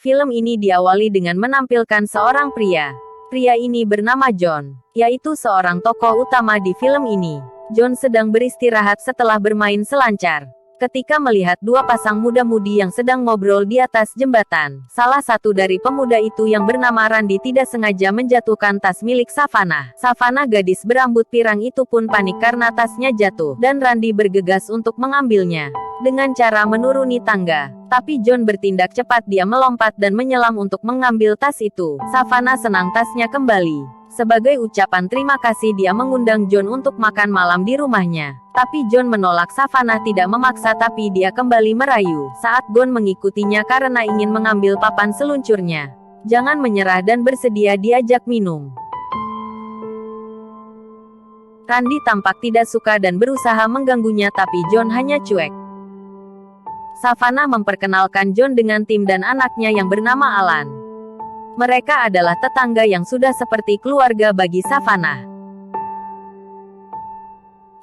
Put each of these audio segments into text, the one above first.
Film ini diawali dengan menampilkan seorang pria. Pria ini bernama John, yaitu seorang tokoh utama di film ini. John sedang beristirahat setelah bermain selancar. Ketika melihat dua pasang muda-mudi yang sedang ngobrol di atas jembatan, salah satu dari pemuda itu yang bernama Randy tidak sengaja menjatuhkan tas milik Savannah. Savannah, gadis berambut pirang itu pun panik karena tasnya jatuh, dan Randy bergegas untuk mengambilnya dengan cara menuruni tangga. Tapi John bertindak cepat, dia melompat dan menyelam untuk mengambil tas itu. Savannah senang tasnya kembali. Sebagai ucapan terima kasih, dia mengundang John untuk makan malam di rumahnya. Tapi John menolak. Savannah tidak memaksa, tapi dia kembali merayu saat John mengikutinya karena ingin mengambil papan seluncurnya. Jangan menyerah dan bersedia diajak minum. Randy tampak tidak suka dan berusaha mengganggunya, tapi John hanya cuek. Savannah memperkenalkan John dengan Tim dan anaknya yang bernama Alan. Mereka adalah tetangga yang sudah seperti keluarga bagi Savannah.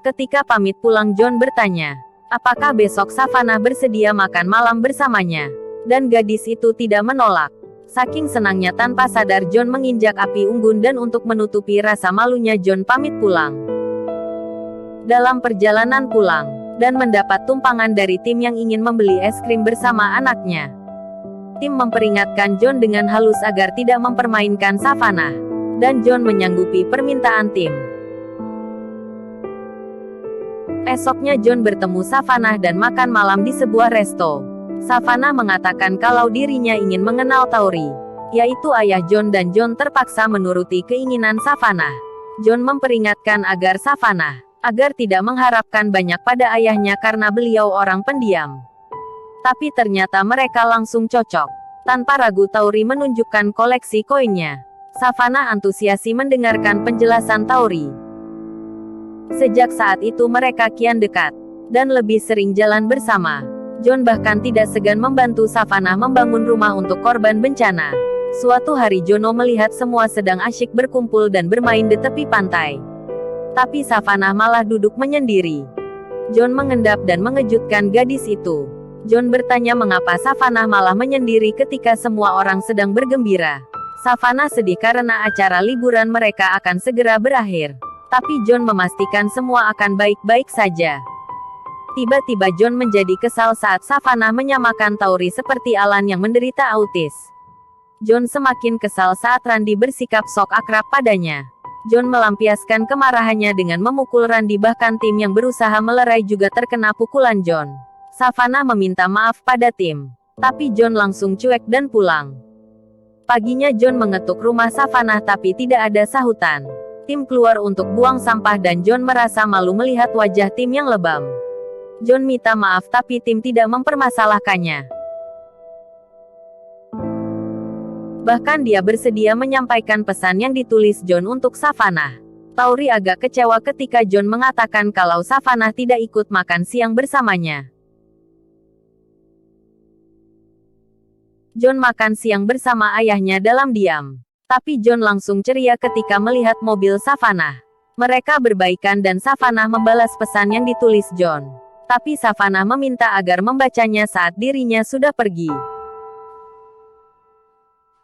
Ketika pamit pulang, John bertanya, apakah besok Savannah bersedia makan malam bersamanya? Dan gadis itu tidak menolak. Saking senangnya, tanpa sadar John menginjak api unggun, dan untuk menutupi rasa malunya John pamit pulang. Dalam perjalanan pulang, dan mendapat tumpangan dari Tim yang ingin membeli es krim bersama anaknya. Tim memperingatkan John dengan halus agar tidak mempermainkan Savannah, dan John menyanggupi permintaan Tim. Esoknya John bertemu Savannah dan makan malam di sebuah resto. Savannah mengatakan kalau dirinya ingin mengenal Tauri, yaitu ayah John, dan John terpaksa menuruti keinginan Savannah. John memperingatkan agar Savannah agar tidak mengharapkan banyak pada ayahnya karena beliau orang pendiam. Tapi ternyata mereka langsung cocok. Tanpa ragu Tauri menunjukkan koleksi koinnya. Savannah antusiasi mendengarkan penjelasan Tauri. Sejak saat itu mereka kian dekat, dan lebih sering jalan bersama. John bahkan tidak segan membantu Savannah membangun rumah untuk korban bencana. Suatu hari Jono melihat semua sedang asyik berkumpul dan bermain di tepi pantai. Tapi Savannah malah duduk menyendiri. John mengendap dan mengejutkan gadis itu. John bertanya mengapa Savannah malah menyendiri ketika semua orang sedang bergembira. Savannah sedih karena acara liburan mereka akan segera berakhir. Tapi John memastikan semua akan baik-baik saja. Tiba-tiba John menjadi kesal saat Savannah menyamakan Tauri seperti Alan yang menderita autis. John semakin kesal saat Randy bersikap sok akrab padanya. John melampiaskan kemarahannya dengan memukul Randy, bahkan Tim yang berusaha melerai juga terkena pukulan John. Savannah meminta maaf pada Tim, tapi John langsung cuek dan pulang. Paginya John mengetuk rumah Savannah tapi tidak ada sahutan. Tim keluar untuk buang sampah dan John merasa malu melihat wajah Tim yang lebam. John minta maaf tapi Tim tidak mempermasalahkannya. Bahkan dia bersedia menyampaikan pesan yang ditulis John untuk Savannah. Tauri agak kecewa ketika John mengatakan kalau Savannah tidak ikut makan siang bersamanya. John makan siang bersama ayahnya dalam diam. Tapi John langsung ceria ketika melihat mobil Savannah. Mereka berbaikan dan Savannah membalas pesan yang ditulis John. Tapi Savannah meminta agar membacanya saat dirinya sudah pergi.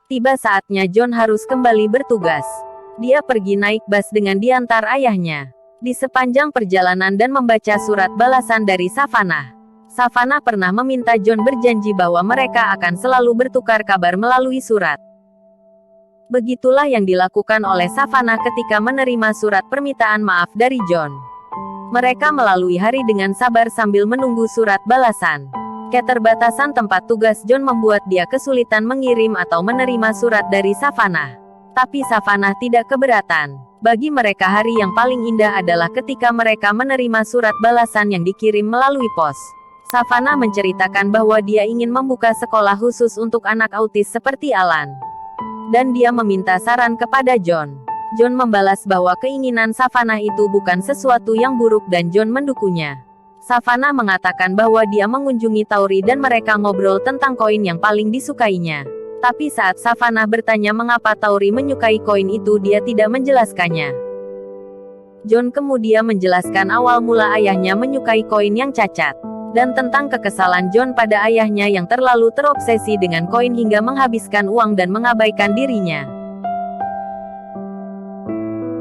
Tiba saatnya John harus kembali bertugas. Dia pergi naik bus dengan diantar ayahnya. Di sepanjang perjalanan dan membaca surat balasan dari Savannah. Savannah pernah meminta John berjanji bahwa mereka akan selalu bertukar kabar melalui surat. Begitulah yang dilakukan oleh Savannah ketika menerima surat permintaan maaf dari John. Mereka melalui hari dengan sabar sambil menunggu surat balasan. Keterbatasan tempat tugas John membuat dia kesulitan mengirim atau menerima surat dari Savannah. Tapi Savannah tidak keberatan. Bagi mereka hari yang paling indah adalah ketika mereka menerima surat balasan yang dikirim melalui pos. Savannah menceritakan bahwa dia ingin membuka sekolah khusus untuk anak autis seperti Alan. Dan dia meminta saran kepada John. John membalas bahwa keinginan Savannah itu bukan sesuatu yang buruk dan John mendukungnya. Savannah mengatakan bahwa dia mengunjungi Tauri dan mereka ngobrol tentang koin yang paling disukainya. Tapi saat Savannah bertanya mengapa Tauri menyukai koin itu, dia tidak menjelaskannya. John kemudian menjelaskan awal mula ayahnya menyukai koin yang cacat. dan tentang kekesalan John pada ayahnya yang terlalu terobsesi dengan koin hingga menghabiskan uang dan mengabaikan dirinya.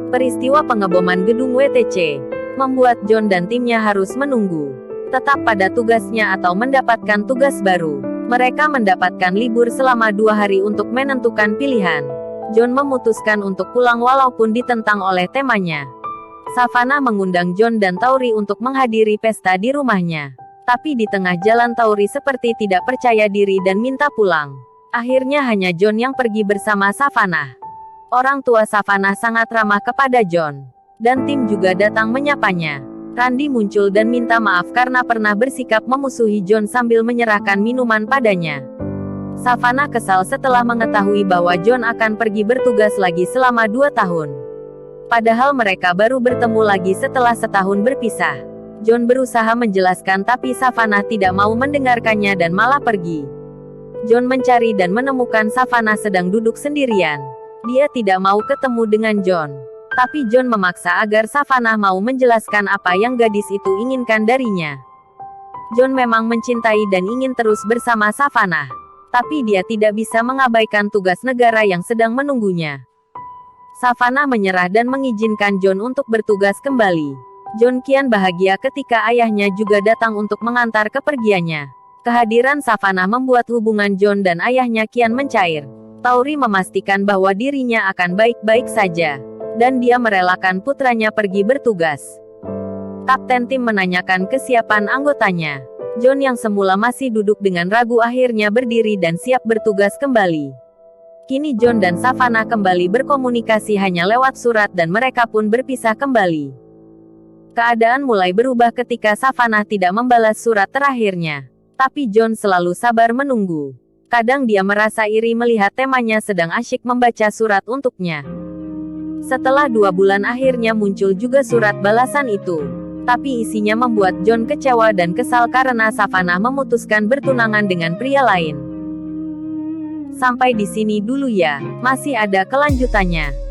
Peristiwa pengeboman gedung WTC membuat John dan timnya harus menunggu tetap pada tugasnya atau mendapatkan tugas baru. Mereka mendapatkan libur selama 2 hari untuk menentukan pilihan. John memutuskan untuk pulang walaupun ditentang oleh temannya. Savannah mengundang John dan Tauri untuk menghadiri pesta di rumahnya. Tapi di tengah jalan Tauri seperti tidak percaya diri dan minta pulang. Akhirnya hanya John yang pergi bersama Savannah. Orang tua Savannah sangat ramah kepada John. Dan tim juga datang menyapanya. Randy muncul dan minta maaf karena pernah bersikap memusuhi John sambil menyerahkan minuman padanya. Savannah kesal setelah mengetahui bahwa John akan pergi bertugas lagi selama 2 tahun. Padahal mereka baru bertemu lagi setelah setahun berpisah. John berusaha menjelaskan tapi Savannah tidak mau mendengarkannya dan malah pergi. John mencari dan menemukan Savannah sedang duduk sendirian. Dia tidak mau ketemu dengan John. Tapi John memaksa agar Savannah mau menjelaskan apa yang gadis itu inginkan darinya. John memang mencintai dan ingin terus bersama Savannah. Tapi dia tidak bisa mengabaikan tugas negara yang sedang menunggunya. Savannah menyerah dan mengizinkan John untuk bertugas kembali. John kian bahagia ketika ayahnya juga datang untuk mengantar kepergiannya. Kehadiran Savannah membuat hubungan John dan ayahnya kian mencair. Tauri memastikan bahwa dirinya akan baik-baik saja. Dan dia merelakan putranya pergi bertugas. Kapten tim menanyakan kesiapan anggotanya. John yang semula masih duduk dengan ragu akhirnya berdiri dan siap bertugas kembali. Kini John dan Savannah kembali berkomunikasi hanya lewat surat dan mereka pun berpisah kembali. Keadaan mulai berubah ketika Savannah tidak membalas surat terakhirnya. Tapi John selalu sabar menunggu. Kadang dia merasa iri melihat temannya sedang asyik membaca surat untuknya. Setelah 2 bulan akhirnya muncul juga surat balasan itu. Tapi isinya membuat John kecewa dan kesal karena Savannah memutuskan bertunangan dengan pria lain. Sampai di sini dulu ya, masih ada kelanjutannya.